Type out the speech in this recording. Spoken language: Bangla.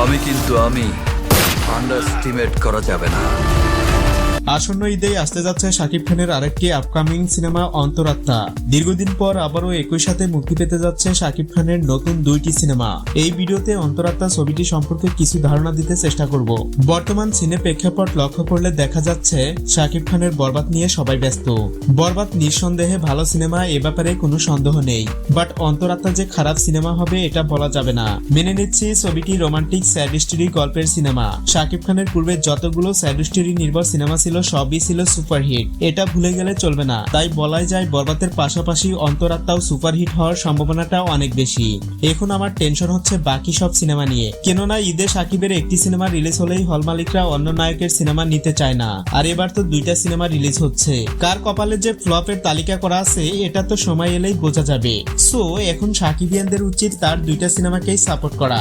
আমি আন্ডারস্টিমেট করা যাবে না। আসন্ন ঈদে আসতে যাচ্ছে শাকিব খানের আরেকটি আপকামিং সিনেমা অন্তরাত্মা। দীর্ঘদিন পর আবারও একই সাথে মুক্তি পেতে যাচ্ছে শাকিব খানের নতুন দুইটি সিনেমা। এই ভিডিওতে অন্তরাত্মা ছবিটি সম্পর্কে কিছু ধারণা দিতে চেষ্টা করব। বর্তমান সিনে প্রেক্ষাপট লক্ষ্য করলে দেখা যাচ্ছে শাকিব খানের বরবাদ নিয়ে সবাই ব্যস্ত। বরবাদ নিঃসন্দেহে ভালো সিনেমা, এ ব্যাপারে কোনো সন্দেহ নেই, বাট অন্তরাত্মা যে খারাপ সিনেমা হবে এটা বলা যাবে না। মেনে নিচ্ছি ছবিটি রোমান্টিক স্যাড স্টোরি গল্পের সিনেমা। শাকিব খানের পূর্বে যতগুলো স্যাড স্টোরি নির্ভর সিনেমা ছিল সবই ছিল সুপারহিট, এটা ভুলে গেলে চলবে না। তাই বলাই যায় বরবাদের পাশাপাশি অন্তরাত্মাও সুপারহিট হওয়ার সম্ভাবনাটাও অনেক বেশি। এখন আমার টেনশন হচ্ছে বাকি সব সিনেমা নিয়ে, কেননা ঈদে শাকিবের একটি সিনেমা রিলিজ হলেই হল মালিকরা অন্য নায়কের সিনেমা নিতে চায় না, আর এবার তো দুইটা সিনেমা রিলিজ হচ্ছে। কার কপালে যে ফ্লপের তালিকা করা আছে এটা তো সময় এলেই বোঝা যাবে। সো এখন শাকিবিয়ানদের উচিত তার দুইটা সিনেমাকেই সাপোর্ট করা।